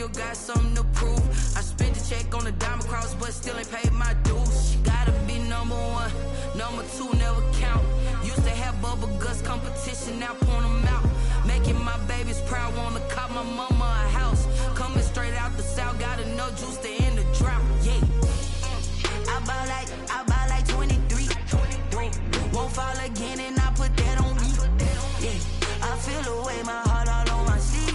still got something to prove. I spent the check on the diamond cross, but still ain't paid my dues. Gotta be number one, number two never count. Used to have bubble guts competition, now point them out. Making my babies proud, wanna cop my mama a house. Coming straight out the south, got enough juice to end the drought. Yeah, I buy like 23. Won't fall again, and I put that on me. Yeah, I feel the way, my heart all on my sleeve.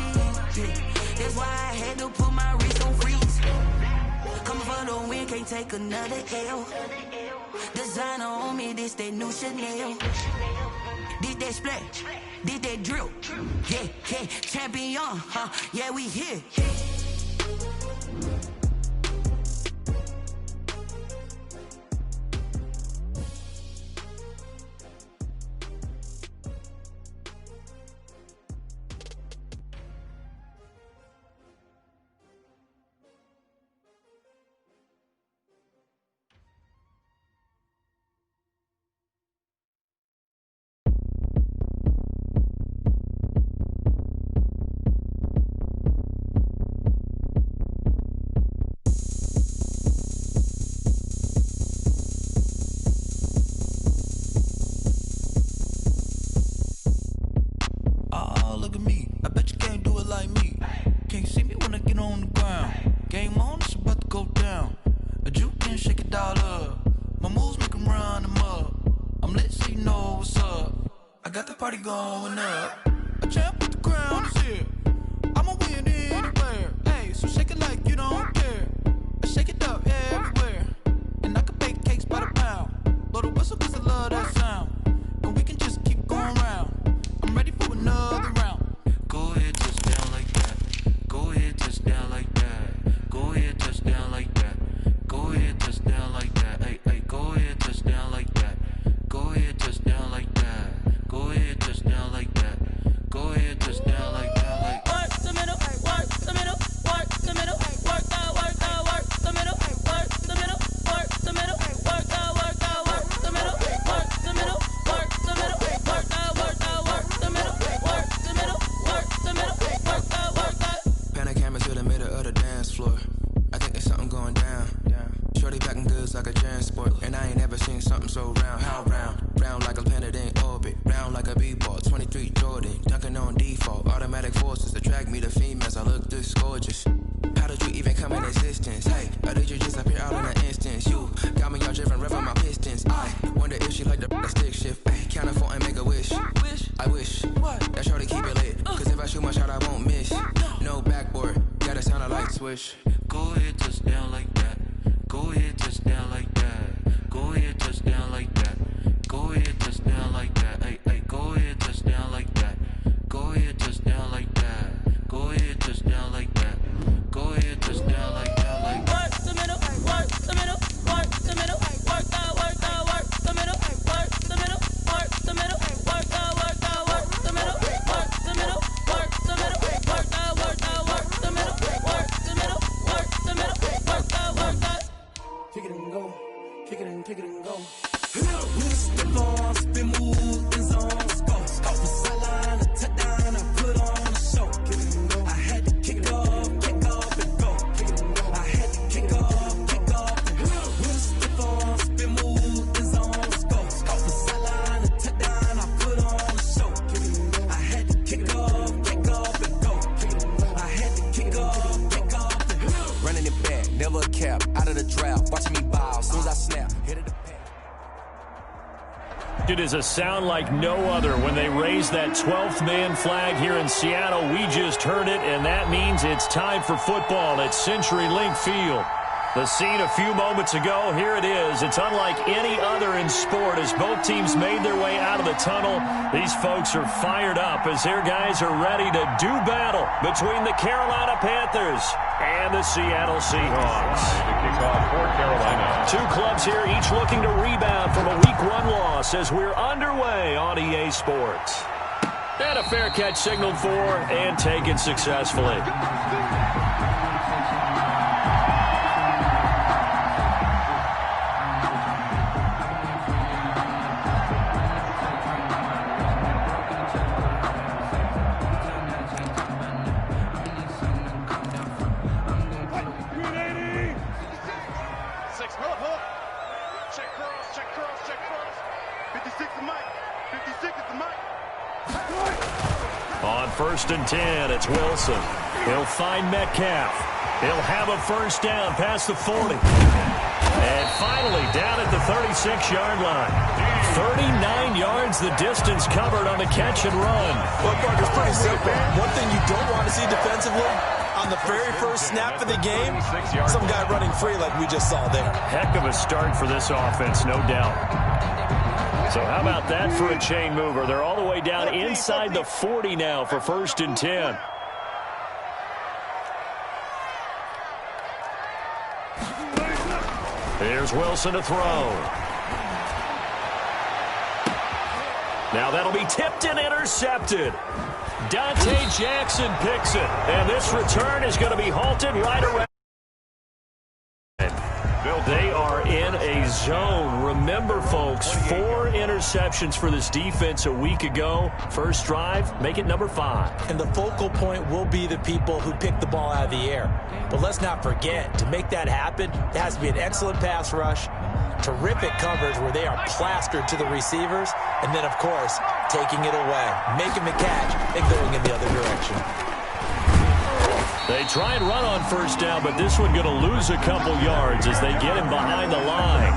Yeah, that's why I had to put my wrist on freeze. Coming for the win, can't take another L. Designer on me, this that new Chanel. This that splash, this that drill. Yeah, yeah, champion, huh? Yeah, we here. Going up, a champ with the crown is here. I'ma win anywhere. Hey, so shake it like you don't care. I shake it up everywhere, and I can bake cakes by the pound. Blow the whistle 'cause I love that sound, and we can just keep going round. I'm ready for another round. Go ahead, touch down like that. Go ahead, touch down like that. Go ahead, touch down like that. Go ahead, touch down like that. Hey, hey, go ahead, touch down like that. Go ahead, touch down like that. Go ahead, touch down like that. Go ahead, touch down like that. Like work the middle, work the middle, work the middle, work out, work out, work the middle, work the middle, work the middle, work out, work out, work the middle, work the middle, work the middle, work out, work out, work the middle, work the middle, work the middle, work out, work out. Pan a camera to the middle of the dance floor. I think there's something going down. Shorty packing goods like a transport, and I ain't never seen something so round. How round? Round like a planet in orbit, round like a b-ball. 23 Jordan, dunking on default. Automatic forces attract me to females. I look this gorgeous. How did you even come in existence? Hey, or did you just appear out in an instance? You got me all driven, revving my pistons. I wonder if she like the stick shift. Ay, count a 4 and make a wish. I wish that shorty keep it lit, 'cause if I shoot my shot, I won't miss. No backboard, gotta sound a light switch. go ahead, touch down like that. Go ahead, touch down like that. Go ahead, touch down like that. Go ahead, touch down like that. Hey, hey, go ahead, touch down like that. Go ahead, touch down like that. Go ahead, touch down like that. Go ahead, touch down like that. Like work the middle, work the middle, work the middle, work out, work out, work the middle, work the middle, work the middle, work out, work out, work the middle, work the middle, work the middle, work out, work out, work the middle, work the middle, work the middle, work out, work out. Kick it and go, kick it and go. Step on, spin, move, in zone, scope. Off the sideline, a touchdown, I put on a show. Kick it and go. I had to kick off and go. Kick it and go. I had to kick off and go. Step on, spin, move, in zone, scope. Off the sideline, a touchdown, I put on a show. Kick it and go. I had to kick off and go. Kick it and go. I had to kick off and go. Running it back, never a cap, out of the drought. Watching me bow, as soon as I snap, hit it. It is a sound like no other when they raise that 12th man flag here in Seattle. We just heard it, and that means it's time for football at CenturyLink Field. The scene a few moments ago, here it is. It's unlike any other in sport as both teams made their way out of the tunnel. These folks are fired up as their guys are ready to do battle between the Carolina Panthers and the Seattle Seahawks. The kickoff for Carolina. Two clubs here, each looking to rebound from a Week 1 loss as we're underway on EA Sports. And a fair catch signaled for and taken successfully. 1st and 10. It's Wilson. He'll find Metcalf. He'll have a first down past the 40. And finally down at the 36-yard line. 39 yards the distance covered on the catch and run. Well, Mark, it's pretty simple. One thing you don't want to see defensively, on the very first snap of the game, some guy running free like we just saw there. Heck of a start for this offense, no doubt. So how about that for a chain mover? They're all the way down inside the 40 now for 1st and 10. Here's Wilson to throw. Now that'll be tipped and intercepted. Dante Jackson picks it. And this return is going to be halted right around. They are in a zone. Remember, folks, 4 interceptions for this defense a week ago. First drive, make it number 5. And the focal point will be the people who pick the ball out of the air. But let's not forget, to make that happen, it has to be an excellent pass rush, terrific coverage where they are plastered to the receivers, and then, of course, taking it away, making the catch, and going in the other direction. They try and run on first down, but this one going to lose a couple yards as they get him behind the line.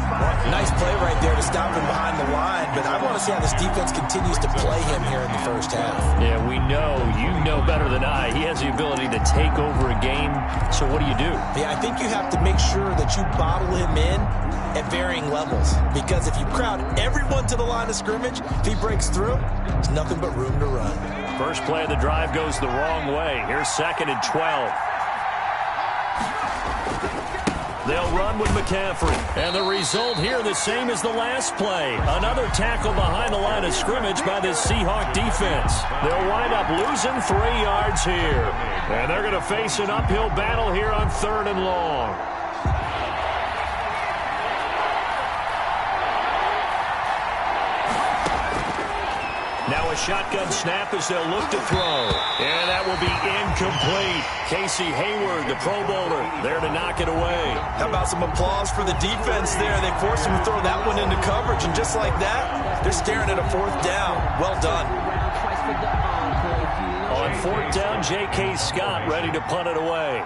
Nice play right there to stop him behind the line, but I want to see how this defense continues to play him here in the first half. Yeah, we know. You know better than I. He has the ability to take over a game, so what do you do? Yeah, I think you have to make sure that you bottle him in at varying levels, because if you crowd everyone to the line of scrimmage, if he breaks through, there's nothing but room to run. First play of the drive goes the wrong way. Here's 2nd and 12. They'll run with McCaffrey. And the result here the same as the last play. Another tackle behind the line of scrimmage by this Seahawk defense. They'll wind up losing 3 yards here. And they're going to face an uphill battle here on 3rd and long. Now a shotgun snap as they'll look to throw. And that will be incomplete. Casey Hayward, the Pro Bowler, there to knock it away. How about some applause for the defense there? They forced him to throw that one into coverage, and just like that, they're staring at a 4th down. Well done. On 4th down, J.K. Scott ready to punt it away.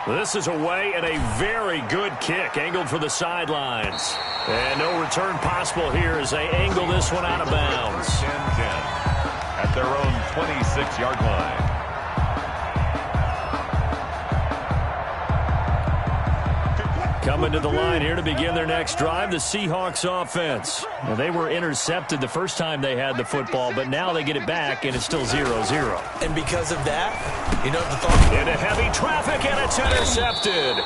This is away and a very good kick angled for the sidelines. And no return possible here as they angle this one out of bounds. 10-10 at their own 26-yard line. Coming to the line here to begin their next drive, the Seahawks offense. Well, they were intercepted the first time they had the football, but now they get it back, and it's still 0-0. And because of that, you know the thought. Into heavy traffic, and it's intercepted.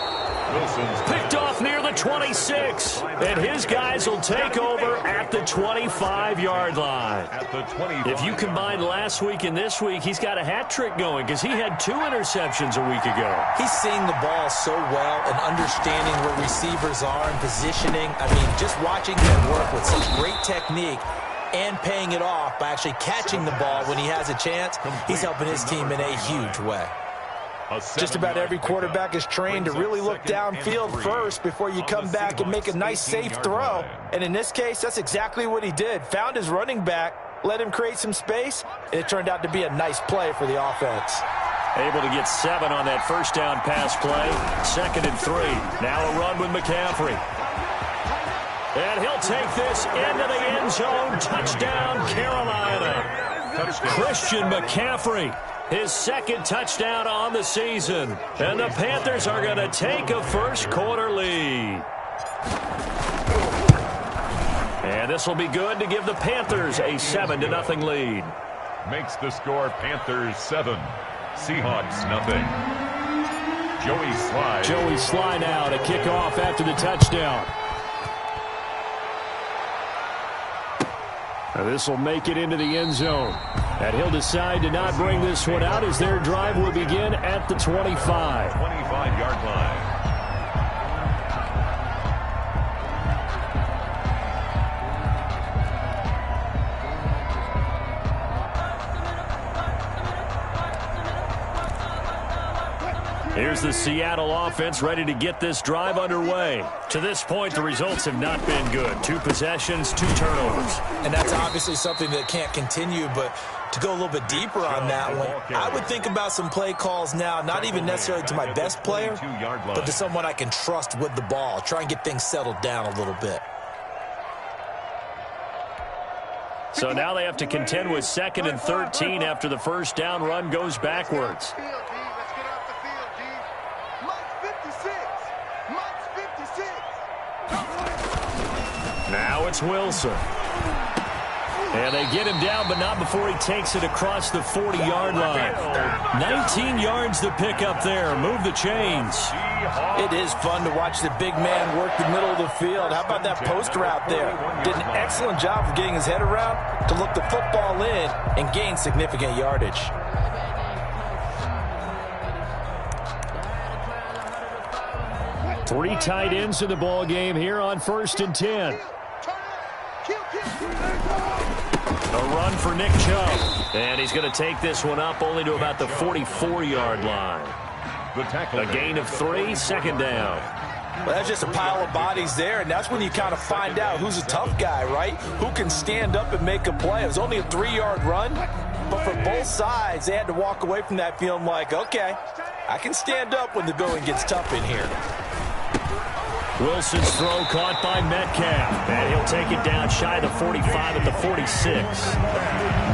Wilson's Picked off near the 26, and his guys will take over at the 25-yard line. at the 25. If you combine last week and this week, he's got a hat trick going because he had 2 interceptions a week ago. He's seeing the ball so well and understanding where receivers are and positioning. I mean, just watching him work with such great technique and paying it off by actually catching the ball when he has a chance, he's helping his team in a huge way. Just about every quarterback is trained to really look downfield first before you come back and make a nice, safe throw. And in this case, that's exactly what he did. Found his running back, let him create some space, and it turned out to be a nice play for the offense. Able to get 7 on that first down pass play. 2nd and 3. Now a run with McCaffrey. And he'll take this into the end zone. Touchdown, Carolina. Christian McCaffrey. His 2nd touchdown on the season. And the Panthers are going to take a first quarter lead. And this will be good to give the Panthers a 7-0 lead. Makes the score Panthers 7, Seahawks nothing. Joey Sly now to kick off after the touchdown. This will make it into the end zone. And he'll decide to not bring this one out as their drive will begin at the 25. 25-yard line. Here's the Seattle offense ready to get this drive underway. To this point, the results have not been good. 2 possessions, 2 turnovers. And that's obviously something that can't continue, but to go a little bit deeper on that one, I would think about some play calls now, not even necessarily to my best player, but to someone I can trust with the ball. Try and get things settled down a little bit. So now they have to contend with 2nd and 13 after the first down run goes backwards. Now it's Wilson. And they get him down, but not before he takes it across the 40-yard line. 19 yards to pick up there. Move the chains. It is fun to watch the big man work the middle of the field. How about that post route there? Did an excellent job of getting his head around to look the football in and gain significant yardage. Three tight ends in the ball game here on 1st and 10. A run for Nick Chubb. And he's going to take this one up only to about the 44-yard line. A gain of 3, 2nd down. Well, that's just a pile of bodies there, and that's when you kind of find out who's a tough guy, right? Who can stand up and make a play. It was only a 3-yard run, but for both sides, they had to walk away from that feeling like, okay, I can stand up when the going gets tough in here. Wilson's throw caught by Metcalf, and he'll take it down shy of the 45 at the 46.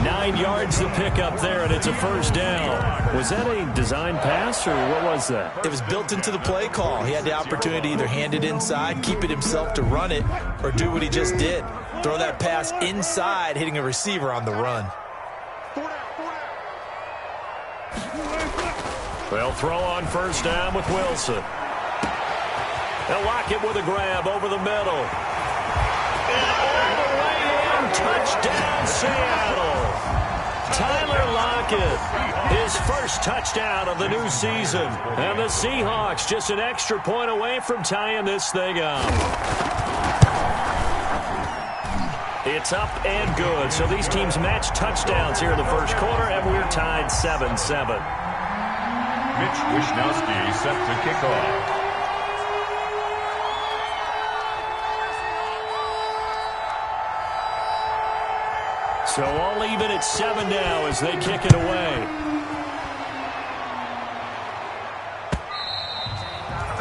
9 yards to pick up there, and it's a first down. Was that a design pass, or what was that? It was built into the play call. He had the opportunity to either hand it inside, keep it himself to run it, or do what he just did. Throw that pass inside, hitting a receiver on the run. They'll throw on first down with Wilson. They'll lock it with a grab over the middle. And all the way in, touchdown Seattle. Tyler Lockett, his first touchdown of the new season. And the Seahawks just an extra point away from tying this thing up. It's up and good. So these teams match touchdowns here in the first quarter, and we're tied 7-7. Mitch Wishnowsky set to kick off. So all even at 7 now as they kick it away.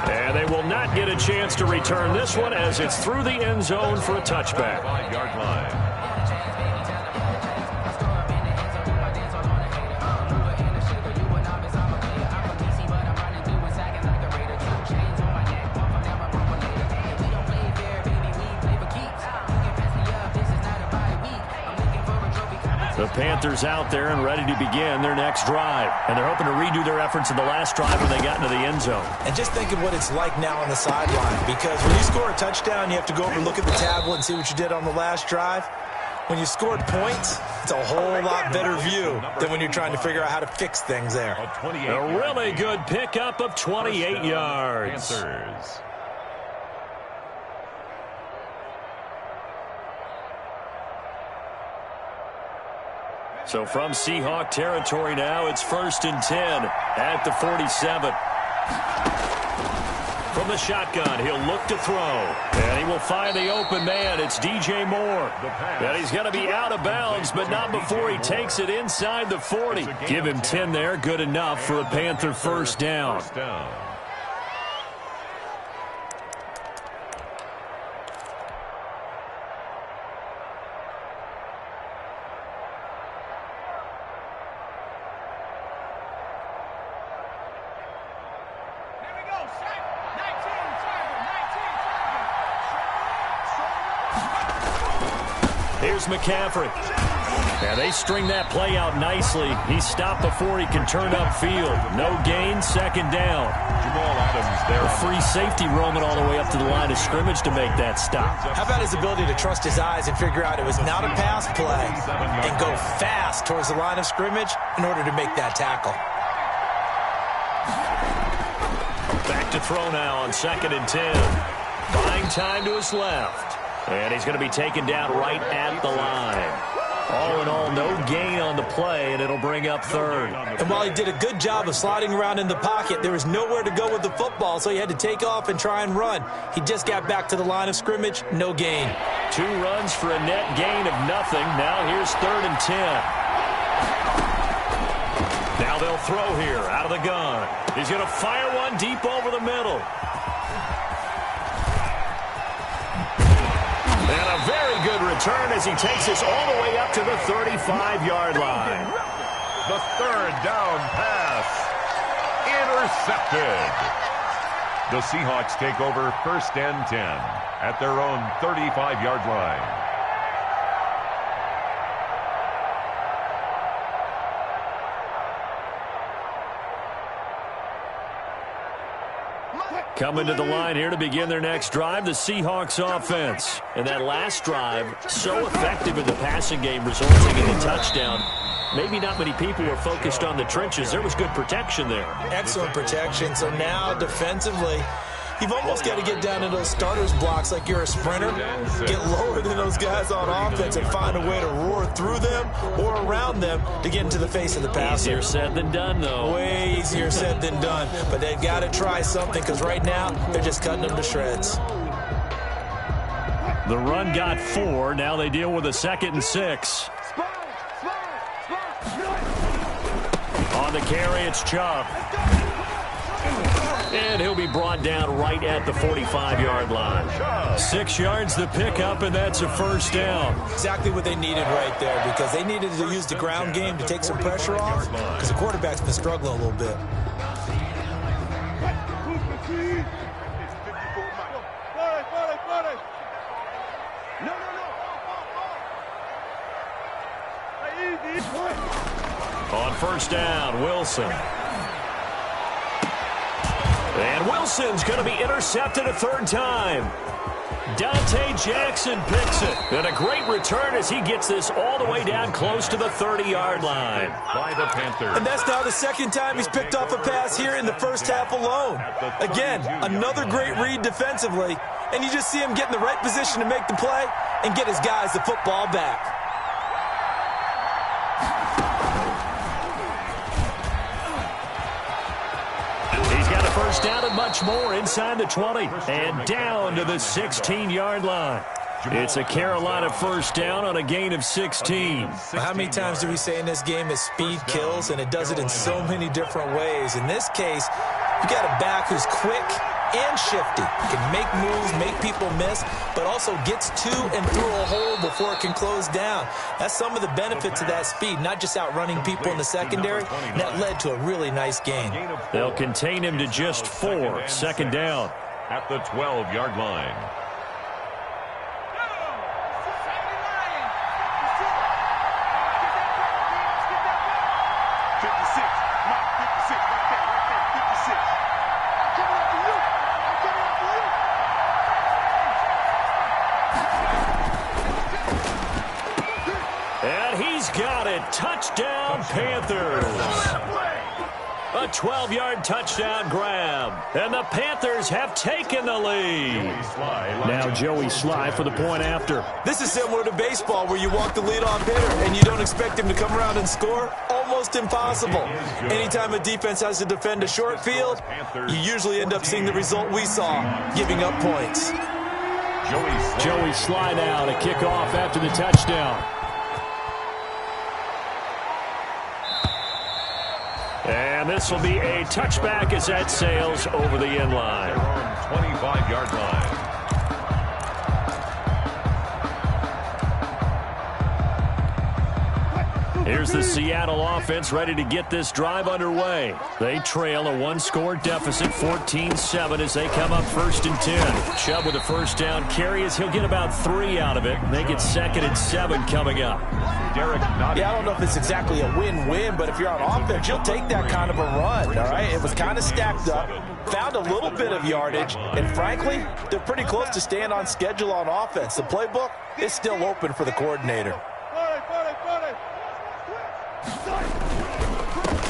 And they will not get a chance to return this one as it's through the end zone for a touchback. 5-yard line. The Panthers out there and ready to begin their next drive. And they're hoping to redo their efforts in the last drive when they got into the end zone. And just think of what it's like now on the sideline, because when you score a touchdown, you have to go over and look at the tablet and see what you did on the last drive. When you scored points, it's a whole lot better view than when you're trying to figure out how to fix things there. A really good pickup of 28 yards. Panthers. So from Seahawk territory now, it's 1st and 10 at the 47. From the shotgun, he'll look to throw. And he will find the open man. It's DJ Moore. And he's going to be out of bounds, but not before he takes it inside the 40. Give him 10 there. Good enough for a Panther first down. Here's McCaffrey. Yeah, they string that play out nicely. He's stopped before he can turn upfield. No gain, 2nd down. Jamal Adams there. A free safety roaming all the way up to the line of scrimmage to make that stop. How about his ability to trust his eyes and figure out it was not a pass play and go fast towards the line of scrimmage in order to make that tackle. Back to throw now on 2nd and 10. Buying time to his left. And he's going to be taken down right at the line. All in all, no gain on the play, and it'll bring up third. And while he did a good job of sliding around in the pocket, there was nowhere to go with the football, so he had to take off and try and run. He just got back to the line of scrimmage, no gain. 2 runs for a net gain of nothing. Now here's 3rd and 10. Now they'll throw here out of the gun. He's going to fire one deep over the middle. And a very good return as he takes us all the way up to the 35-yard line. The 3rd down pass. Intercepted. The Seahawks take over 1st and 10 at their own 35-yard line. Coming to the line here to begin their next drive, the Seahawks offense. And that last drive, so effective in the passing game, resulting in the touchdown. Maybe not many people were focused on the trenches. There was good protection there. Excellent protection. So now, defensively, you've almost got to get down to those starters blocks like you're a sprinter. Get lower than those guys on offense and find a way to roar through them or around them to get into the face of the passer. Easier said than done, though. Way easier said than done. But they've got to try something because right now they're just cutting them to shreds. The run got 4. Now they deal with a 2nd and 6. On the carry, it's Chubb. And he'll be brought down right at the 45-yard line. 6 yards the pickup, and that's a 1st down. Exactly what they needed right there, because they needed to use the ground game to take some pressure off, because the quarterback's been struggling a little bit. On 1st down, Wilson. And Wilson's going to be intercepted a 3rd time. Dante Jackson picks it. And a great return as he gets this all the way down close to the 30-yard line. By the Panthers. And that's now the 2nd time he's picked off a pass here in the first half alone. Again, another great read defensively. And you just see him get in the right position to make the play and get his guys the football back. First down and much more inside the 20 and down to the 16-yard line. It's a Carolina 1st down on a gain of 16. Well, how many times do we say in this game that speed kills, and it does it in so many different ways? In this case, you got a back who's quick and shifty, can make moves, make people miss, but also gets to and through a hole before it can close down. That's some of the benefits of that speed, not just outrunning people in the secondary, and that led to a really nice gain. They'll contain him to just 4. 2nd down. At the 12-yard line. Touchdown, Panthers. A 12-yard touchdown grab. And the Panthers have taken the lead. Now Joey Sly for the point after. This is similar to baseball where you walk the leadoff hitter and you don't expect him to come around and score. Almost impossible. Anytime a defense has to defend a short field, you usually end up seeing the result we saw, giving up points. Joey Sly now to kick off after the touchdown. And this will be a touchback as that sails over the end line. 25-yard line. Here's the Seattle offense ready to get this drive underway. They trail a 1-score deficit, 14-7, as they come up 1st and 10. Chubb with a 1st down carry as he'll get about 3 out of it. Make it 2nd and 7 coming up. Yeah, I don't know if it's exactly a win-win, but if you're on offense, you'll take that kind of a run, all right? It was kind of stacked up, found a little bit of yardage, and frankly, they're pretty close to staying on schedule on offense. The playbook is still open for the coordinator.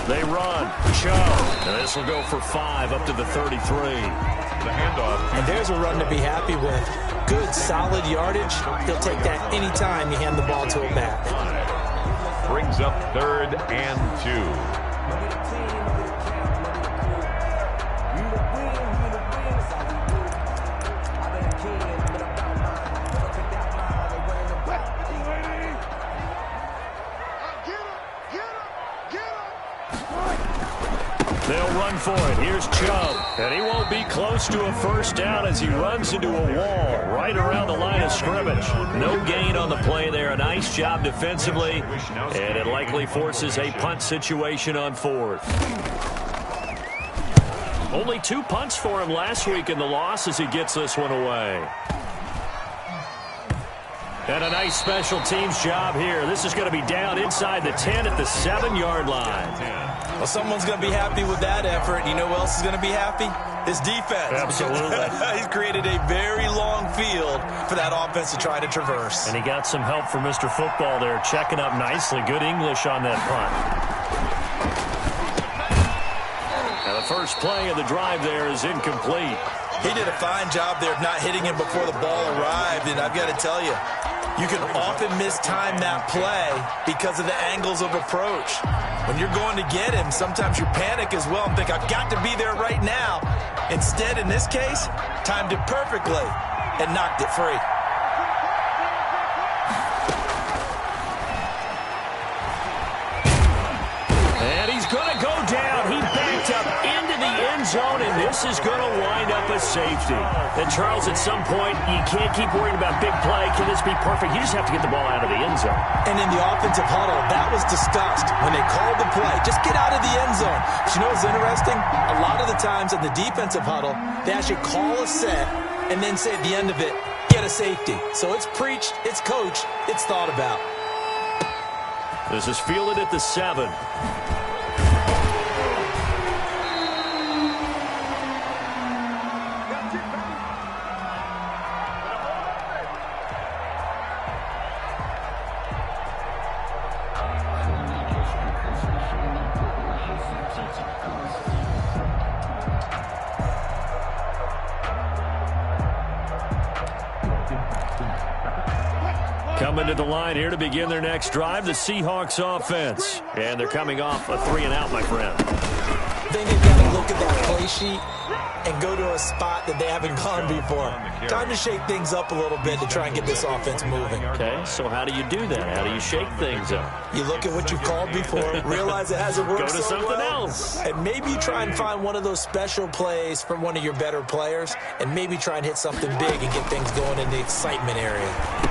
They run. Chubb. And this will go for 5 up to the 33. The handoff. And there's a run to be happy with. Good, solid yardage. He'll take that anytime you hand the ball to him back. brings up 3rd and 2. They'll run for it. Here's Chubb. And he won't be close to a first down as he runs into a wall right around the line of scrimmage. No gain on the play there. A nice job defensively. And it likely forces a punt situation on 4th. Only 2 punts for him last week in the loss as he gets this one away. And a nice special teams job here. This is going to be down inside the 10 at the 7-yard line. Well, someone's going to be happy with that effort. You know who else is going to be happy? His defense. Absolutely. He's created a very long field for that offense to try to traverse. And he got some help from Mr. Football there, checking up nicely. Good English on that punt. Now the first play of the drive there is incomplete. He did a fine job there of not hitting him before the ball arrived, and I've got to tell you, you can often mistime that play because of the angles of approach. When you're going to get him, sometimes you panic as well and think, I've got to be there right now. Instead, in this case, timed it perfectly and knocked it free. And he's going to go down. He backed up into the end zone, and this is going to wind up a safety. And, Charles, at some point, you can't keep worrying about big play. Can this be perfect? You just have to get the ball out of the end zone. And in the offensive huddle, that was discussed when they called the play. Just get out of the end zone. But you know what's interesting? A lot of the times in the defensive huddle, they actually call a set and then say at the end of it, get a safety. So it's preached, it's coached, it's thought about. This is fielded at the 7. Coming to the line here to begin their next drive, the Seahawks offense. And they're coming off a 3-and-out, my friend. I think they've got to look at that play sheet and go to a spot that they haven't gone before. Time to shake things up a little bit to try and get this offense moving. Okay, so how do you do that? How do you shake things up? You look at what you've called before, realize it hasn't worked Go to so something well, else. and maybe try and find one of those special plays from one of your better players, and maybe try and hit something big and get things going in the excitement area.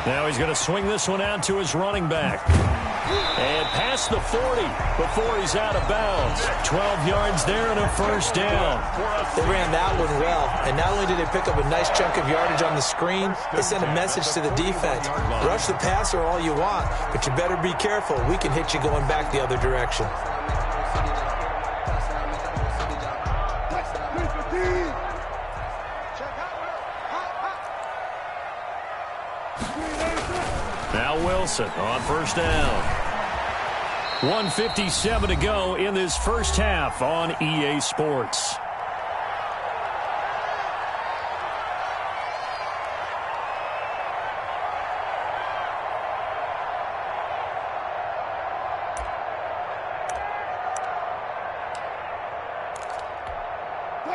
Now he's going to swing this one out to his running back. And past the 40 before he's out of bounds. 12 yards there and a first down. They ran that one well, and not only did they pick up a nice chunk of yardage on the screen, they sent a message to the defense. Rush the passer all you want, but you better be careful. We can hit you going back the other direction. Now Wilson on first down. 1:57 to go in this first half on EA Sports.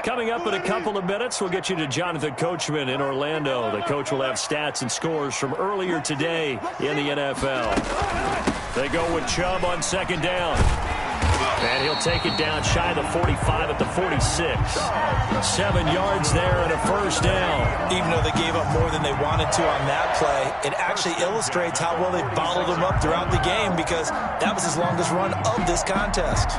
Coming up in a couple of minutes, we'll get you to Jonathan Coachman in Orlando. The coach will have stats and scores from earlier today in the NFL. They go with Chubb on second down. And he'll take it down shy of the 45 at the 46. 7 yards there and a first down. Even though they gave up more than they wanted to on that play, it actually illustrates how well they bottled them up throughout the game, because that was his longest run of this contest.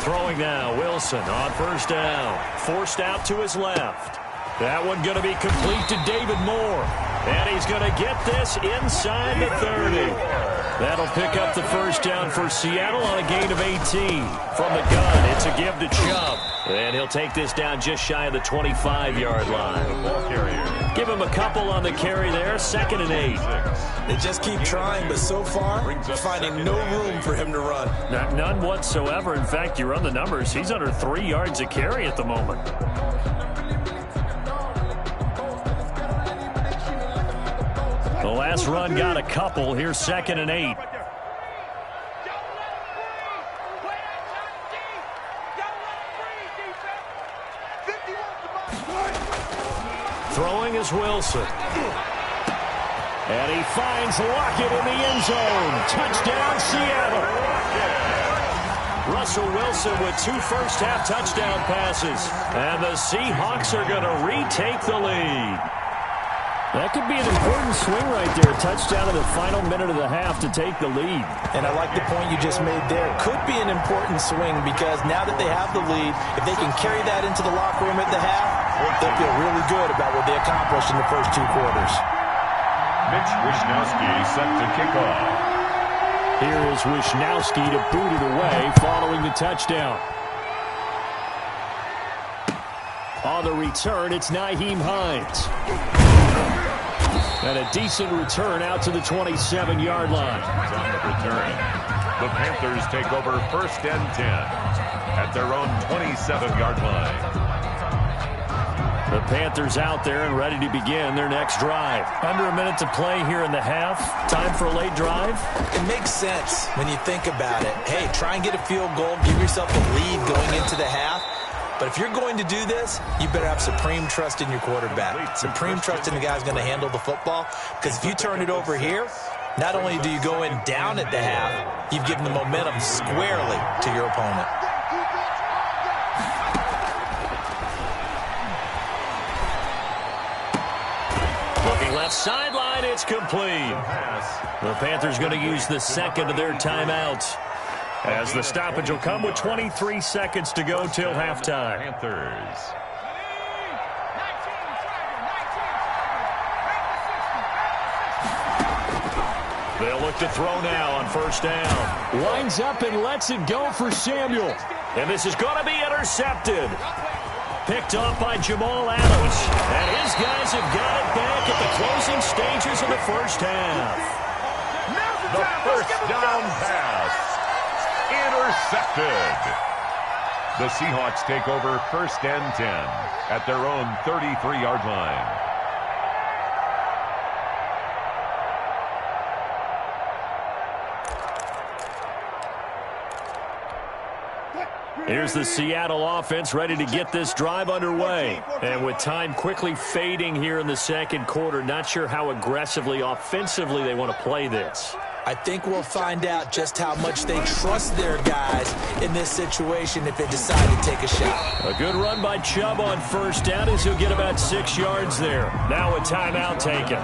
Throwing now, Wilson on first down. Forced out to his left. That one going to be complete to David Moore. And he's going to get this inside the 30. That'll pick up the first down for Seattle on a gain of 18. From the gun, it's a give to Chubb. And he'll take this down just shy of the 25-yard line. Give him a couple on the carry there, 2nd and 8. They just keep trying, but so far, finding no room for him to run. None whatsoever. In fact, you run the numbers, he's under 3 yards a carry at the moment. The last run got a couple. Here's 2nd and 8. Throwing is Wilson. And he finds Lockett in the end zone. Touchdown, Seattle. Russell Wilson with 2 first-half touchdown passes. And the Seahawks are going to retake the lead. That could be an important swing right there. A touchdown in the final minute of the half to take the lead. And I like the point you just made there. Could be an important swing because now that they have the lead, if they can carry that into the locker room at the half, they'll feel really good about what they accomplished in the first 2 quarters. Mitch Wishnowsky set to kick off. Here is Wishnowsky to boot it away following the touchdown. On the return, it's Nyheim Hines. And a decent return out to the 27-yard line. On the return, the Panthers take over 1st and 10 at their own 27-yard line. The Panthers out there and ready to begin their next drive. Under a minute to play here in the half. Time for a late drive. It makes sense when you think about it. Hey, try and get a field goal. Give yourself a lead going into the half. But if you're going to do this, you better have supreme trust in your quarterback. Supreme trust in the guy who's going to handle the football. Because if you turn it over here, not only do you go in down at the half, you've given the momentum squarely to your opponent. Looking left sideline, it's complete. The Panthers going to use the second of their timeouts, as the stoppage will come with 23 seconds to go till halftime. Panthers. They'll look to throw now on first down. Winds up and lets it go for Samuel. And this is going to be intercepted. Picked off by Jamal Adams. And his guys have got it back at the closing stages of the first half. The first down pass. Intercepted. The Seahawks take over 1st and 10 at their own 33-yard line. Here's the Seattle offense ready to get this drive underway. And with time quickly fading here in the second quarter, not sure how aggressively, offensively they want to play this. I think we'll find out just how much they trust their guys in this situation if they decide to take a shot. A good run by Chubb on first down as he'll get about 6 yards there. Now a timeout taken.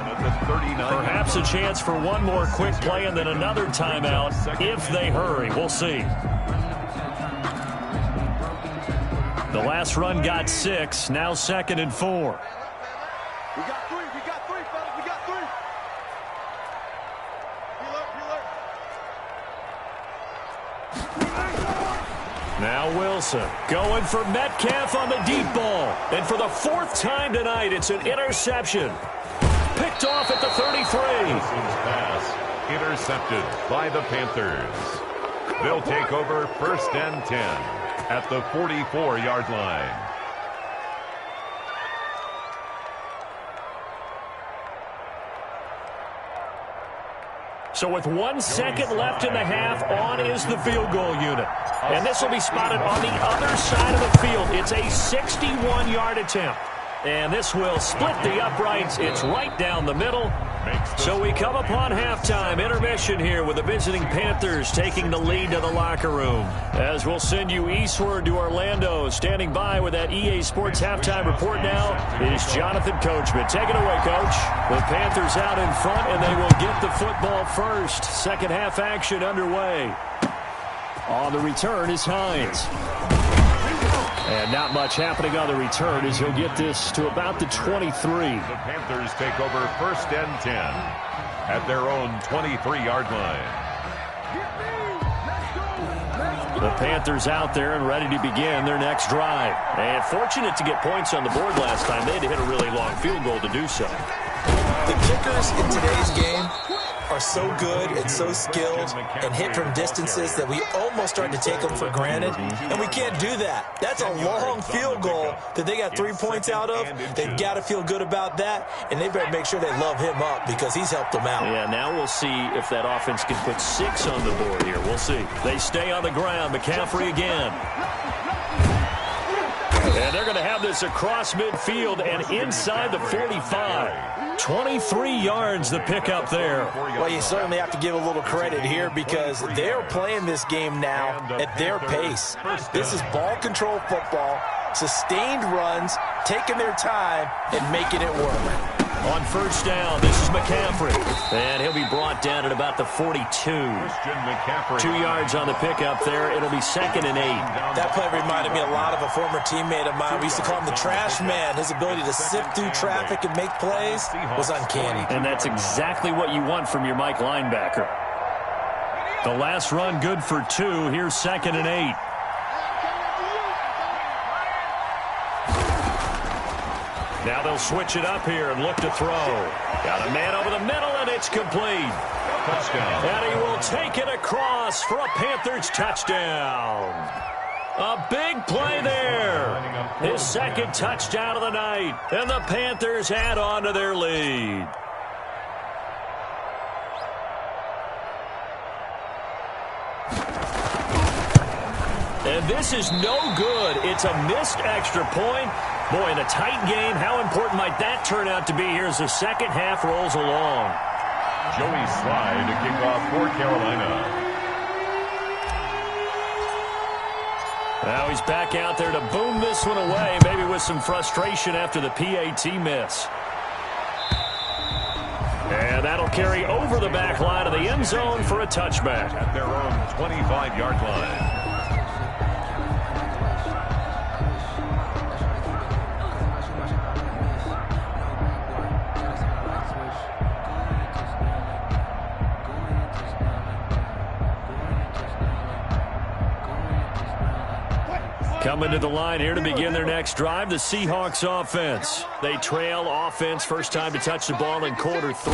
Perhaps a chance for one more quick play and then another timeout if they hurry. We'll see. The last run got 6. Now 2nd and 4. We got 3. We got 3, fellas. We got 3. Now Wilson going for Metcalf on the deep ball. And for the 4th time tonight, it's an interception. Picked off at the 33. Pass intercepted by the Panthers. They'll take over 1st and 10 at the 44-yard line. So with 1 second left in the half, on is the field goal unit. And this will be spotted on the other side of the field. It's a 61-yard attempt. And this will split the uprights. It's right down the middle. So we come upon halftime intermission here with the visiting Panthers taking the lead to the locker room. As we'll send you eastward to Orlando. Standing by with that EA Sports halftime report now is Jonathan Coachman. Take it away, Coach. The Panthers out in front, and they will get the football first. Second half action underway. On the return is Hines. And not much happening on the return as he'll get this to about the 23. The Panthers take over 1st and 10 at their own 23-yard line. The Panthers out there and ready to begin their next drive. And fortunate to get points on the board last time. They had to hit a really long field goal to do so. The kickers in today's game are so good and so skilled and hit from distances that we almost start to take them for granted, and we can't do that. That's a long field goal that they got 3 points out of. They've got to feel good about that, and they better make sure they love him up because he's helped them out. Yeah, now we'll see if that offense can put 6 on the board here. We'll see. They stay on the ground. McCaffrey again. And they're going to have this across midfield and inside the 45. 23 yards the pickup there. Well, you certainly have to give a little credit here because they're playing this game now at their pace. This is ball control football, sustained runs, taking their time, and making it work. On first down, this is McCaffrey. And he'll be brought down at about the 42. 2 yards on the pickup there. It'll be 2nd and 8. That play reminded me a lot of a former teammate of mine. We used to call him the trash man. His ability to sift through traffic and make plays was uncanny. And that's exactly what you want from your Mike linebacker. The last run good for 2. Here's 2nd and 8. Now they'll switch it up here and look to throw. Got a man over the middle, and it's complete. Touchdown. And he will take it across for a Panthers touchdown. A big play there. His 2nd touchdown of the night. And the Panthers add on to their lead. And this is no good. It's a missed extra point. Boy, in a tight game, how important might that turn out to be here as the second half rolls along? Joey Slye to kick off for Carolina. Now he's back out there to boom this one away, maybe with some frustration after the PAT miss. And that'll carry over the back line of the end zone for a touchback. At their own 25-yard line. Coming to the line here to begin their next drive, the Seahawks offense. They trail offense, first time to touch the ball in quarter 3,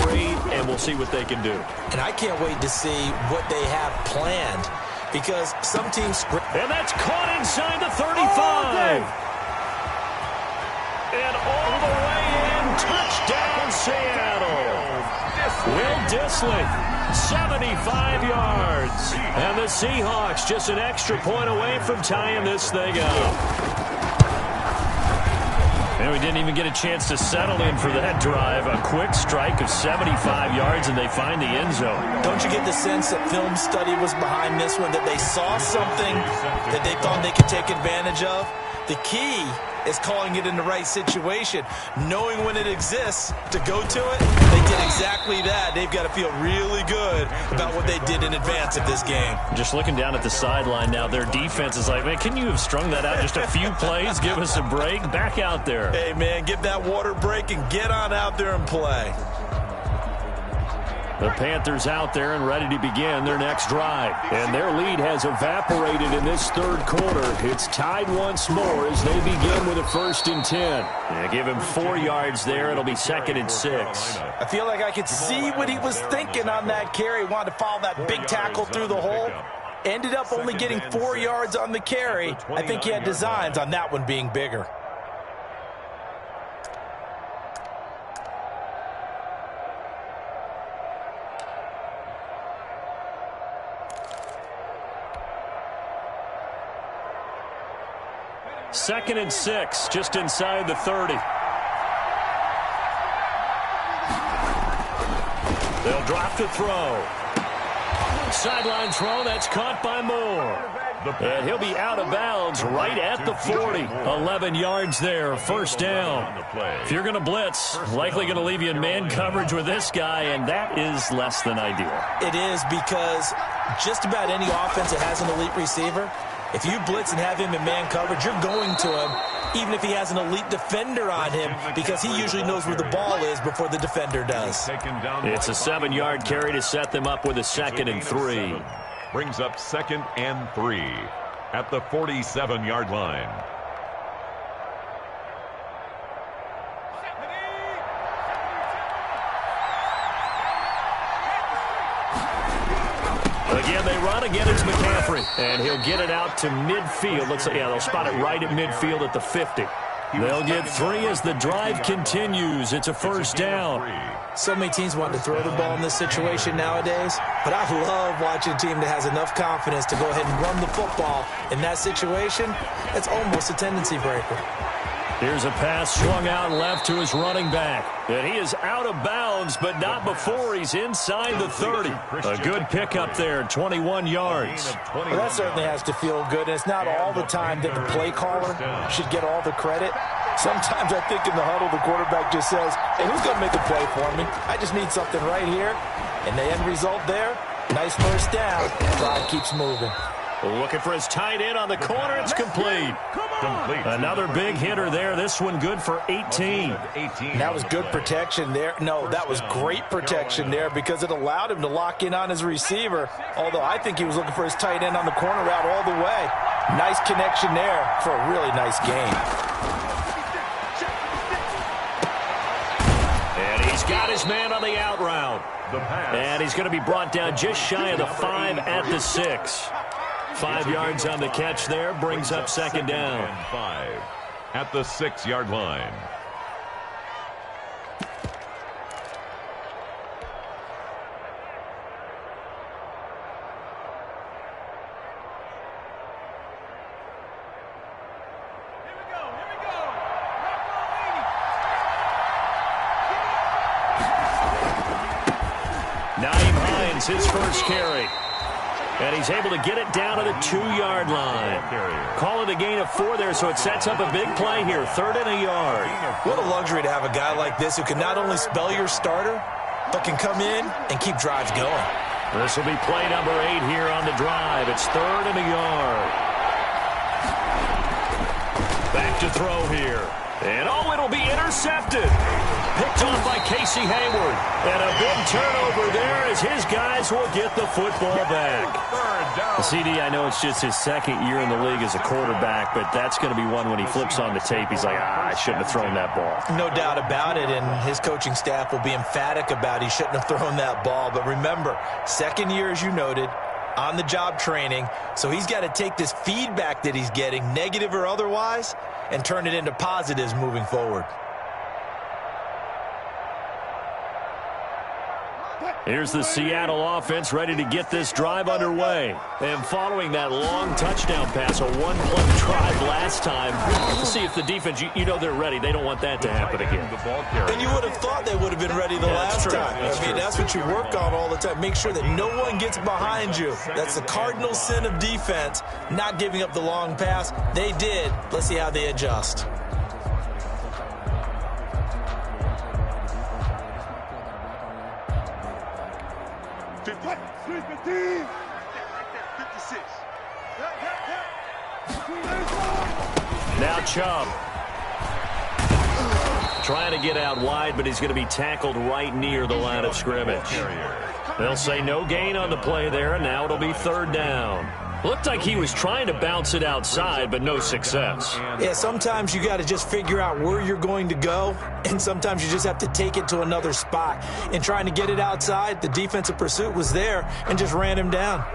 and we'll see what they can do. And I can't wait to see what they have planned because some teams... And that's caught inside the 35. And all the way in, touchdown Seattle. Will Dissly. 75 yards. And the Seahawks just an extra point away from tying this thing up. And we didn't even get a chance to settle in for that drive. A quick strike of 75 yards, and they find the end zone. Don't you get the sense that film study was behind this one, that they saw something that they thought they could take advantage of? The key is calling it in the right situation, knowing when it exists to go to it. They did exactly that. They've got to feel really good about what they did in advance of this game. Just looking down at the sideline now, their defense is like, man, can you have strung that out just a few plays? Give us a break. Back out there. Hey, man, give that water break and get on out there and play. The Panthers out there and ready to begin their next drive. And their lead has evaporated in this third quarter. It's tied once more as they begin with a 1st and 10. Yeah, give him 4 yards there. It'll be 2nd and 6. I feel like I could see what he was thinking on that carry. Wanted to follow that big tackle through the hole. Ended up only getting 4 yards on the carry. I think he had designs on that one being bigger. Second and 6, just inside the 30. They'll drop to throw. Sideline throw, that's caught by Moore. And he'll be out of bounds right at the 40. 11 yards there, 1st down. If you're going to blitz, likely going to leave you in man coverage with this guy, and that is less than ideal. It is because just about any offense that has an elite receiver, if you blitz and have him in man coverage, you're going to him, even if he has an elite defender on him, because he usually knows where the ball is before the defender does. It's a 7-yard carry to set them up with a 2nd and 3. brings up 2nd and 3 at the 47-yard line. Again, they run. Again, it's McCaffrey. And he'll get it out to midfield. Looks like, yeah, they'll spot it right at midfield at the 50. They'll get 3 as the drive continues. It's a first down. So many teams want to throw the ball in this situation nowadays, but I love watching a team that has enough confidence to go ahead and run the football in that situation. It's almost a tendency breaker. Here's a pass swung out left to his running back. And he is out of bounds, but not before he's inside the 30. A good pickup there, 21 yards. Well, that certainly has to feel good. And it's not all the time that the play caller should get all the credit. Sometimes I think in the huddle, the quarterback just says, hey, who's going to make a play for me? I just need something right here. And the end result there, nice first down. Drive keeps moving. Looking for his tight end on the corner. It's complete. Another big hitter there. This one good for 18. That was good protection there. No, that was great protection there because it allowed him to lock in on his receiver. Although I think he was looking for his tight end on the corner route all the way. Nice connection there for a really nice game. And he's got his man on the out route. And he's going to be brought down just shy of the 5 at the 6. 5 yards on the catch there, brings up second down. 5 at the 6-yard line. His first carry. And he's able to get it down to the 2-yard line. Call it a gain of 4 there, so it sets up a big play here. 3rd and a yard. What a luxury to have a guy like this who can not only spell your starter, but can come in and keep drives going. This will be play number 8 here on the drive. It's 3rd and a yard. Back to throw here. And oh, it'll be intercepted. Picked off by Casey Hayward. And a big turnover there as his guys will get the football back. CD, I know it's just his 2nd year in the league as a quarterback, but that's going to be one when he flips on the tape. He's like, I shouldn't have thrown that ball. No doubt about it, and his coaching staff will be emphatic about he shouldn't have thrown that ball. But remember, 2nd year, as you noted, on-the-job training, so he's got to take this feedback that he's getting, negative or otherwise, and turn it into positives moving forward. Here's the Seattle offense ready to get this drive underway. And following that long touchdown pass, a one-play drive last time, to see if the defense, you know they're ready. They don't want that to happen again. And you would have thought they would have been ready the last time. I mean, that's what you work on all the time. Make sure that no one gets behind you. That's the cardinal sin of defense, not giving up the long pass. They did. Let's see how they adjust. Now Chubb. Trying to get out wide, but he's going to be tackled right near the line of scrimmage. They'll say no gain on the play there, and now it'll be 3rd down. Looked like he was trying to bounce it outside, but no success. Yeah, sometimes you got to just figure out where you're going to go, and sometimes you just have to take it to another spot. In trying to get it outside, the defensive pursuit was there and just ran him down.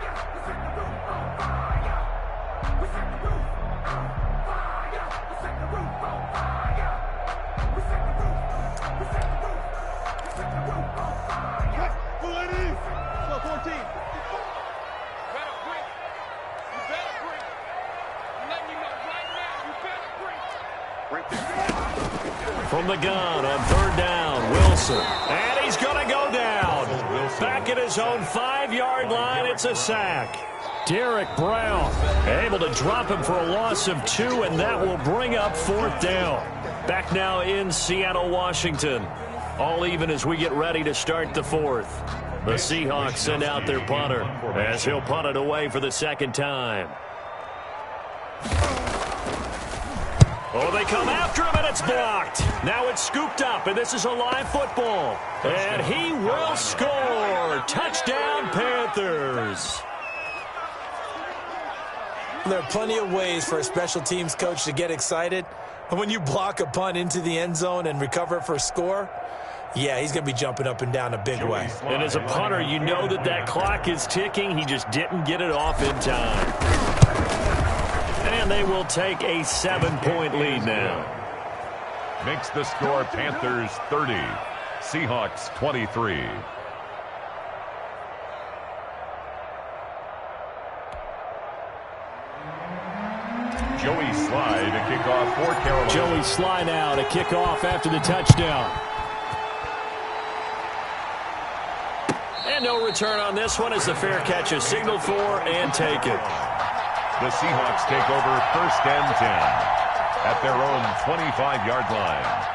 From the gun on 3rd down, Wilson. And he's going to go down. Back at his own 5-yard line, it's a sack. Derek Brown able to drop him for a loss of 2, and that will bring up 4th down. Back now in Seattle, Washington. All even as we get ready to start the 4th. The Seahawks send out their punter as he'll punt it away for the 2nd time. Oh, they come after him, and it's blocked. Now it's scooped up, and this is a live football. And he will score. Touchdown, Panthers. There are plenty of ways for a special teams coach to get excited. But when you block a punt into the end zone and recover for a score, yeah, he's going to be jumping up and down a big way. And as a punter, you know that clock is ticking. He just didn't get it off in time. And they will take a 7-point lead now. Makes the score Panthers 30, Seahawks 23. Joey Sly to kick off for Carolina. Joey Sly now to kick off after the touchdown. And no return on this one as the fair catch is signaled for and taken. The Seahawks take over 1st and 10 at their own 25-yard line.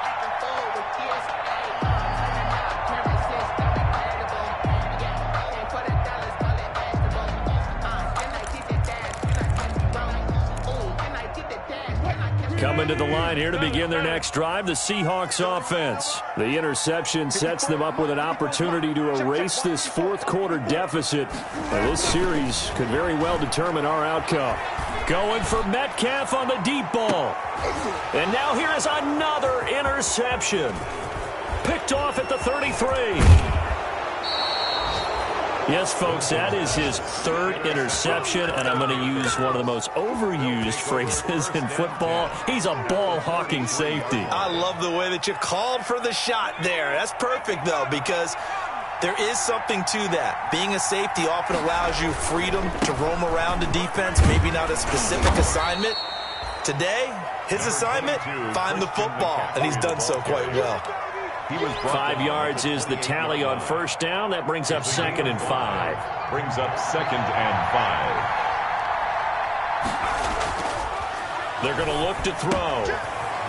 Coming to the line here to begin their next drive, the Seahawks offense. The interception sets them up with an opportunity to erase this fourth-quarter deficit. And this series could very well determine our outcome. Going for Metcalf on the deep ball. And now here is another interception. Picked off at the 33. Yes, folks, that is his 3rd interception, and I'm going to use one of the most overused phrases in football. He's a ball-hawking safety. I love the way that you called for the shot there. That's perfect, though, because there is something to that. Being a safety often allows you freedom to roam around the defense, maybe not a specific assignment. Today, his assignment, find the football, and he's done so quite well. 5 yards is the tally on 1st down. That brings up 2nd and 5. Brings up 2nd and 5. They're going to look to throw.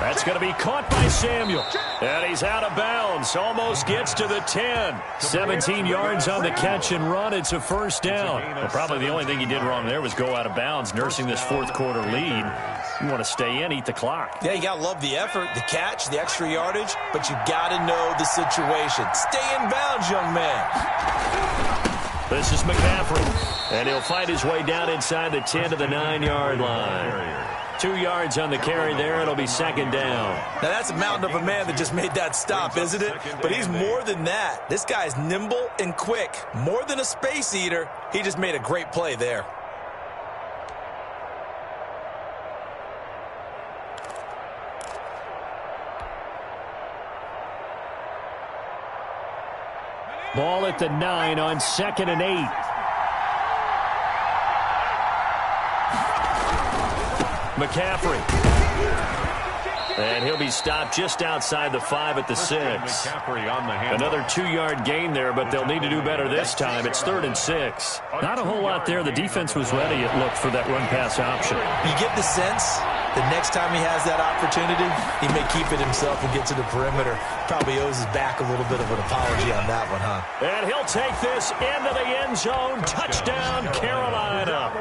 That's going to be caught by Samuel. And he's out of bounds. Almost gets to the 10. 17 yards on the catch and run. It's a 1st down. Well, probably the only thing he did wrong there was go out of bounds, nursing this fourth-quarter lead. You want to stay in, eat the clock. Yeah, you got to love the effort, the catch, the extra yardage, but you got to know the situation. Stay in bounds, young man. This is McCaffrey, and he'll fight his way down inside the 10 to the 9-yard line. 2 yards on the carry there. It'll be 2nd down. Now, that's a mountain of a man that just made that stop, isn't it? But he's more than that. This guy's nimble and quick. More than a space eater. He just made a great play there. Ball at the 9 on 2nd and 8. McCaffrey. And he'll be stopped just outside the 5 at the 6. Another 2-yard gain there, but they'll need to do better this time. It's 3rd and 6. Not a whole lot there. The defense was ready, it looked, for that run-pass option. You get the sense that next time he has that opportunity, he may keep it himself and get to the perimeter. Probably owes his back a little bit of an apology on that one, huh? And he'll take this into the end zone. Touchdown, Carolina.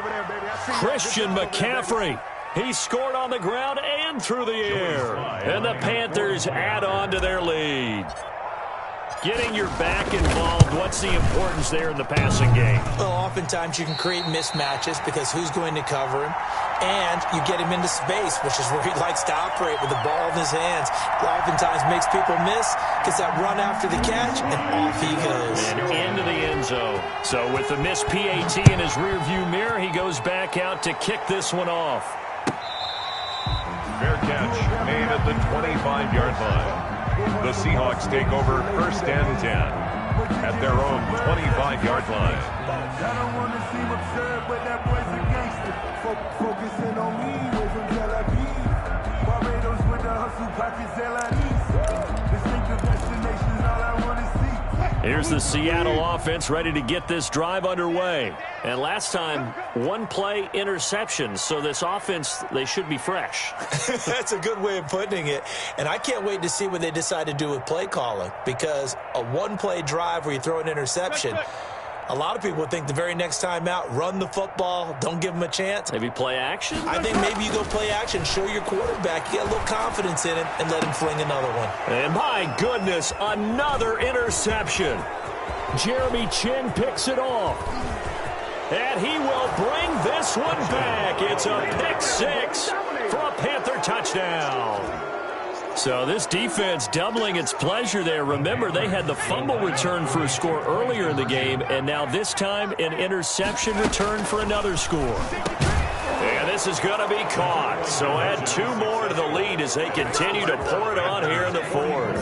Christian McCaffrey. He scored on the ground and through the air. And the Panthers add on to their lead. Getting your back involved, what's the importance there in the passing game? Well, oftentimes you can create mismatches because who's going to cover him? And you get him into space, which is where he likes to operate with the ball in his hands. Oftentimes makes people miss, gets that run after the catch, and off he goes. And into the end zone. So with the missed PAT in his rearview mirror, he goes back out to kick this one off. Fair catch made at the 25-yard line. The Seahawks take over 1st and 10 at their own 25-yard line. I don't want to seem absurd, but that boy's a gangster. Focusing on me, way from Tel Aviv. Barbados with the hustle, pockets LIDs. Distinctive destinations, all I want to see. Here's the Seattle offense ready to get this drive underway. And last time, one play interception. So this offense, they should be fresh. That's a good way of putting it. And I can't wait to see what they decide to do with play calling. Because a one-play drive where you throw an interception, a lot of people would think the very next time out, run the football, don't give them a chance. Maybe play action? I think maybe you go play action, show your quarterback, you get a little confidence in him, and let him fling another one. And my goodness, another interception. Jeremy Chin picks it off. And he will bring this one back. It's a pick six for a Panther touchdown. So this defense doubling its pleasure there. Remember, they had the fumble return for a score earlier in the game, and now this time an interception return for another score. And this is going to be caught. So add 2 more to the lead as they continue to pour it on here in the fourth.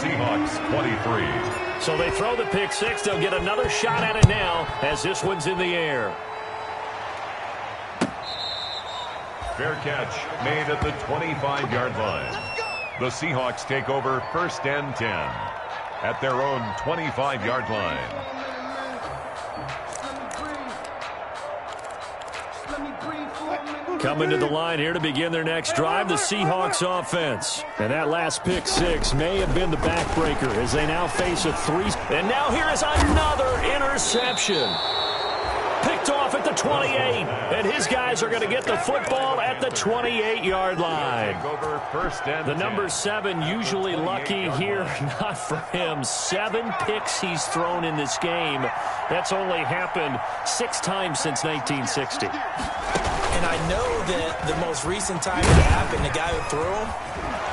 Seahawks 23. So they throw the pick six. They'll get another shot at it now as this one's in the air. Fair catch made at the 25-yard line. The Seahawks take over 1st and 10 at their own 25-yard line. Coming to the line here to begin their next drive, the Seahawks offense. And that last pick six may have been the backbreaker as they now face a 3. And now here is another interception. Picked off at the 28. And his guys are going to get the football at the 28-yard line. The number 7 usually lucky here. Not for him. 7 picks he's thrown in this game. That's only happened 6 times since 1960. And I know that the most recent time it happened, the guy who threw him,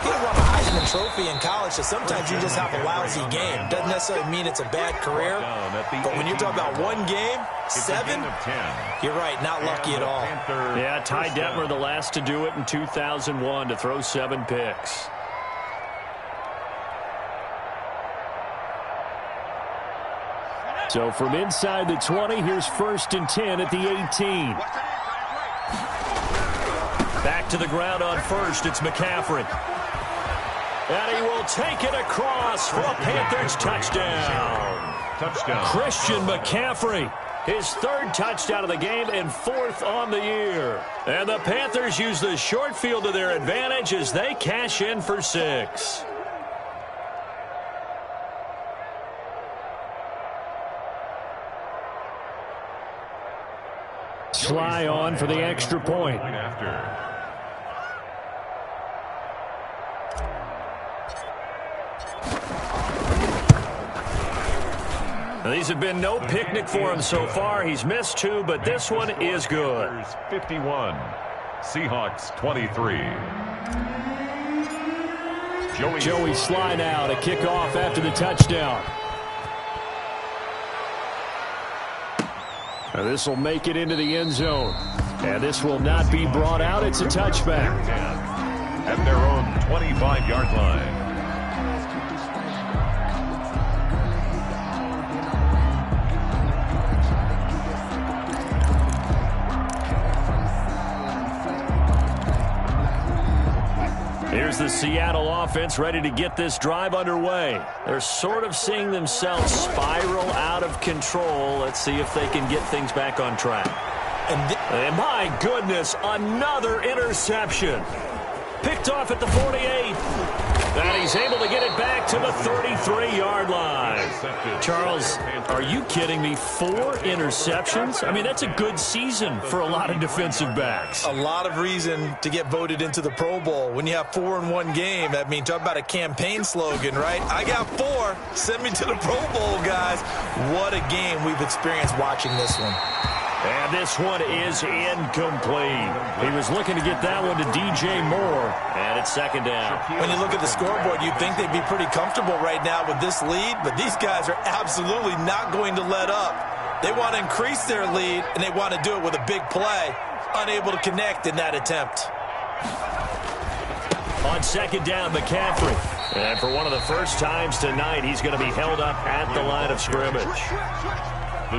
he won a Heisman Trophy in college, so sometimes you just have a lousy game. Doesn't necessarily mean it's a bad career, but when you're talking about one game, 7, you're right, not lucky at all. Yeah, Ty Detmer, the last to do it in 2001, to throw 7 picks. So from inside the 20, here's 1st and 10 at the 18. Back to the ground on first, it's McCaffrey. And he will take it across for a Panthers touchdown. Christian McCaffrey, his 3rd touchdown of the game and 4th on the year. And the Panthers use the short field to their advantage as they cash in for 6. Sly on for the extra point. Now, these have been no picnic for him so far. He's missed 2, but this one is good. 51, Seahawks 23. Joey Sly now to kick off after the touchdown. Now this will make it into the end zone. And this will not be brought out. It's a touchback. At their own 25-yard line. Here's the Seattle offense ready to get this drive underway. They're sort of seeing themselves spiral out of control. Let's see if they can get things back on track. And my goodness, another interception. Picked off at the 48. And he's able to get it back to the 33-yard line. Charles, are you kidding me? 4 interceptions? I mean, that's a good season for a lot of defensive backs. A lot of reason to get voted into the Pro Bowl. When you have 4 in one game, I mean, talk about a campaign slogan, right? I got 4. Send me to the Pro Bowl, guys. What a game we've experienced watching this one. And this one is incomplete. He was looking to get that one to DJ Moore. And it's 2nd down. When you look at the scoreboard, you'd think they'd be pretty comfortable right now with this lead, but these guys are absolutely not going to let up. They want to increase their lead, and they want to do it with a big play. Unable to connect in that attempt. On 2nd down, McCaffrey. And for one of the first times tonight, he's going to be held up at the line of scrimmage.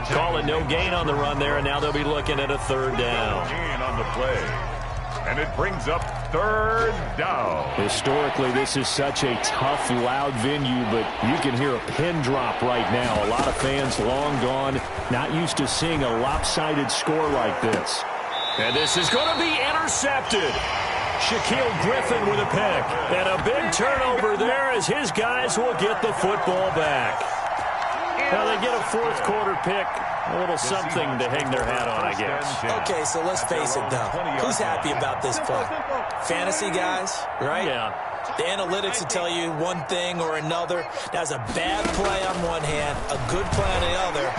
Calling no gain on the run there, and now they'll be looking at a 3rd down. Gain on the play. And it brings up 3rd down. Historically, this is such a tough, loud venue, but you can hear a pin drop right now. A lot of fans long gone, not used to seeing a lopsided score like this. And this is going to be intercepted. Shaquille Griffin with a pick. And a big turnover there as his guys will get the football back. Now they get a 4th quarter pick. A little something to hang their hat on, I guess. Okay, so let's face it, though. Who's happy about this play? Fantasy guys, right? Yeah. The analytics will tell you one thing or another. That's a bad play on one hand, a good play on the other,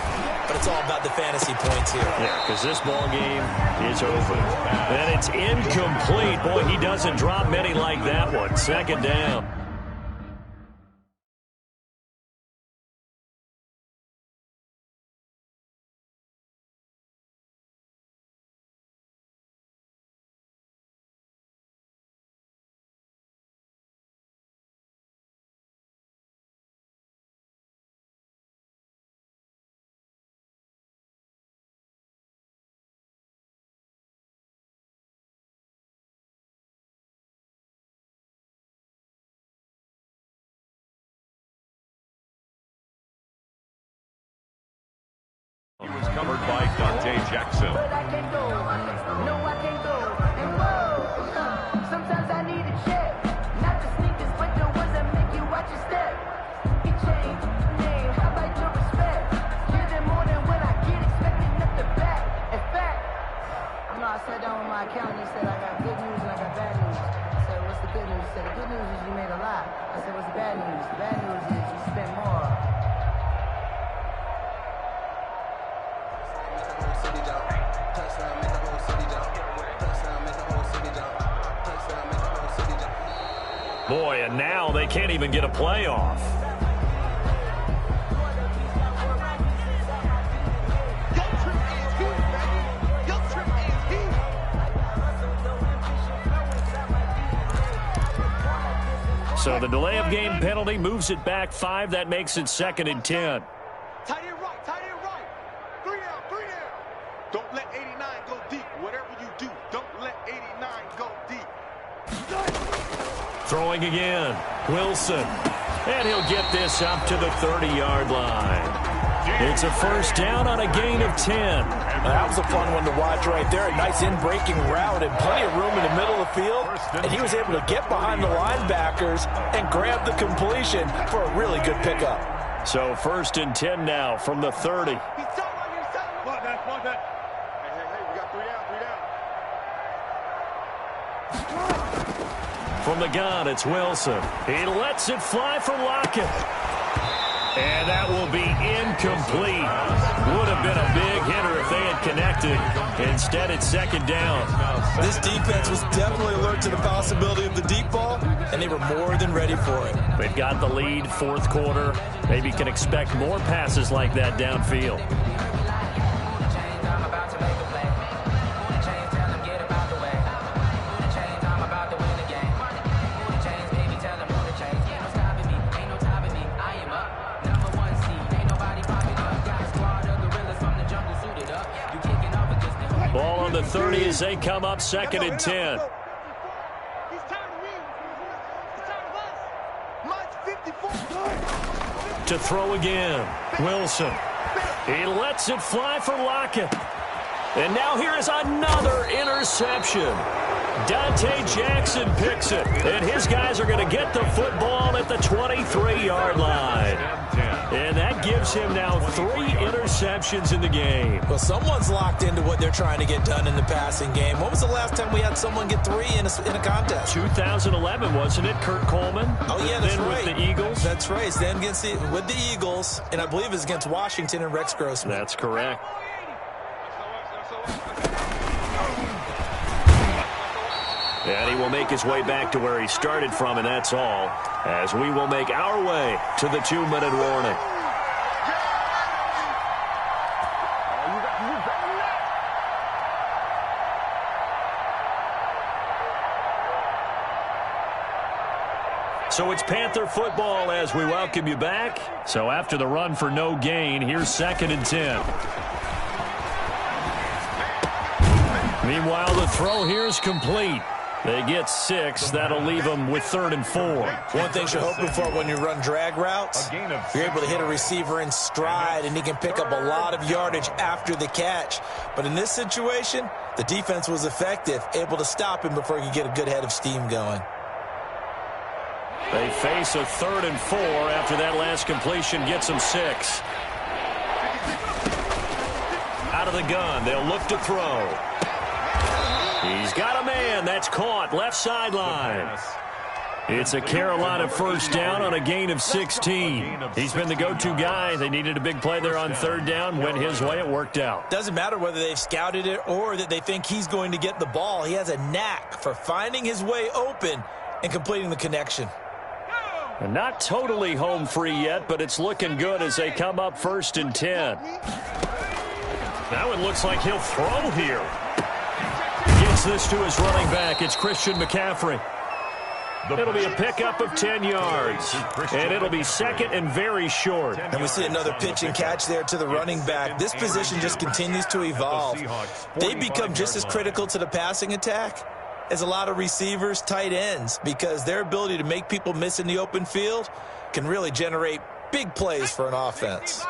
but it's all about the fantasy points here. Yeah, because this ball game is over. And it's incomplete. Boy, he doesn't drop many like that one. Second down. He was covered by Dante Jackson. But I can't go. No, I can't go. And whoa, sometimes I need a check. Not the sneakers, but the ones that make you watch your step. Get changed, name, how about your respect? Give them more than when I get expected up the back. In fact, I sat down with my accountant. He said, I got good news and I got bad news. I said, what's the good news? He said, the good news is you made a lot. I said, what's the bad news? The bad news is you spent more. Boy, and now they can't even get a playoff. So the delay of game penalty moves it back 5. That makes it 2nd and 10. Tight end right, tight end right. 3 down, 3 down. Don't let 89 go deep. Whatever you do, don't let 89 go deep. Throwing again. Wilson. And he'll get this up to the 30-yard line. It's a first down on a gain of 10. That was a fun one to watch right there. A nice in-breaking route and plenty of room in the middle of the field. And he was able to get behind the linebackers and grab the completion for a really good pickup. So 1st and 10 now from the 30. He's telling you, Come on, that. Hey, we got 3 down, 3 down. From the gun, it's Wilson. He lets it fly for Lockett. And that will be incomplete. Would have been a big hitter if they had connected. Instead, it's 2nd down. This defense was definitely alert to the possibility of the deep ball, and they were more than ready for it. They've got the lead, 4th quarter. Maybe can expect more passes like that downfield. Ball on the 30 as they come up 2nd and 10. To throw again. Wilson. He lets it fly for Lockett. And now here is another interception. Dante Jackson picks it. And his guys are going to get the football at the 23-yard line. And that gives him now 3 interceptions in the game. Well, someone's locked into what they're trying to get done in the passing game. When was the last time we had someone get 3 in a contest? 2011, wasn't it, Kurt Coleman? Oh, yeah, that's then right. With the Eagles? That's right. It's then with the Eagles, and I believe it's against Washington and Rex Grossman. That's correct. And he will make his way back to where he started from, and that's all, as we will make our way to the 2-minute warning. So it's Panther football as we welcome you back. So after the run for no gain, here's 2nd and 10. Meanwhile, the throw here is complete. They get 6. That'll leave them with 3rd and 4. One thing you're hoping for when you run drag routes, you're able to hit a receiver in stride, and he can pick up a lot of yardage after the catch. But in this situation, the defense was effective, able to stop him before he could get a good head of steam going. They face a 3rd and 4 after that last completion gets them 6. Out of the gun, they'll look to throw. He's got a man. That's caught. Left sideline. It's a Carolina first down on a gain of 16. He's been the go-to guy. They needed a big play there on third down. Went his way. It worked out. Doesn't matter whether they've scouted it or that they think he's going to get the ball. He has a knack for finding his way open and completing the connection. And not totally home free yet, but it's looking good as they come up 1st and 10. Now it looks like he'll throw here. Gets this to his running back. It's Christian McCaffrey. It'll be a pickup of 10 yards, and it'll be second and very short. And we see another pitch and catch there to the running back. This position just continues to evolve. They become just as critical to the passing attack as a lot of receivers, tight ends, because their ability to make people miss in the open field can really generate big plays for an offense.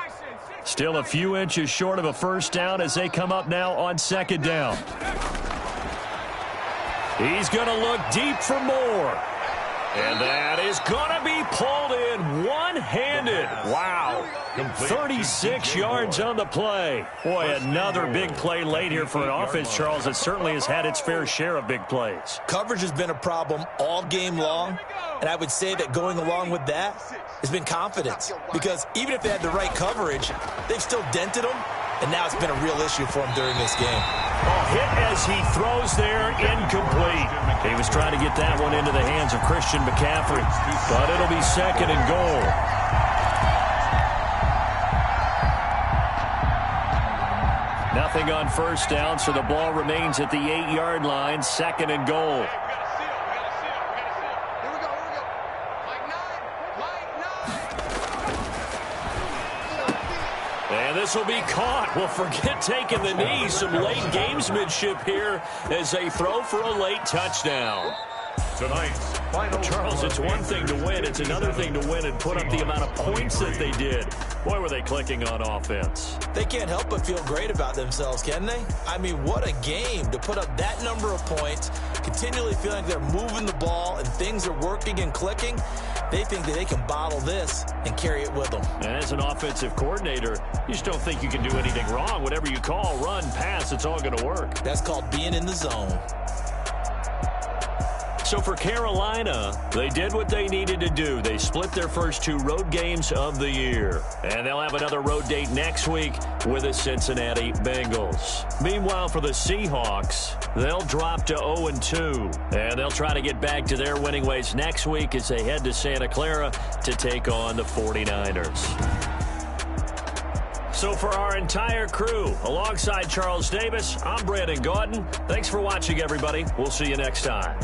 Still a few inches short of a first down as they come up now on second down. He's going to look deep for more. And that is going to be pulled in one-handed. Wow. 36 yards on the play. Boy, another big play late here for an offense, Charles, that certainly has had its fair share of big plays. Coverage has been a problem all game long, and I would say that going along with that has been confidence. Because even if they had the right coverage, they've still dented them, and now it's been a real issue for them during this game. Oh, hit as he throws there, incomplete. He was trying to get that one into the hands of Christian McCaffrey, but it'll be second and goal. Nothing on first down, so the ball remains at the 8-yard line, second and goal. And this will be caught. Well, forget taking the knee. Some late gamesmanship here as they throw for a late touchdown. Tonight's final. Charles, it's one thing to win. It's another thing to win and put up the amount of points that they did. Boy, were they clicking on offense. They can't help but feel great about themselves, can they? I mean, what a game to put up that number of points, continually feeling like they're moving the ball and things are working and clicking. They think that they can bottle this and carry it with them. And as an offensive coordinator, you just don't think you can do anything wrong. Whatever you call, run, pass, it's all going to work. That's called being in the zone. So for Carolina, they did what they needed to do. They split their first 2 road games of the year. And they'll have another road date next week with the Cincinnati Bengals. Meanwhile, for the Seahawks, they'll drop to 0-2. And they'll try to get back to their winning ways next week as they head to Santa Clara to take on the 49ers. So for our entire crew, alongside Charles Davis, I'm Brandon Gaudin. Thanks for watching, everybody. We'll see you next time.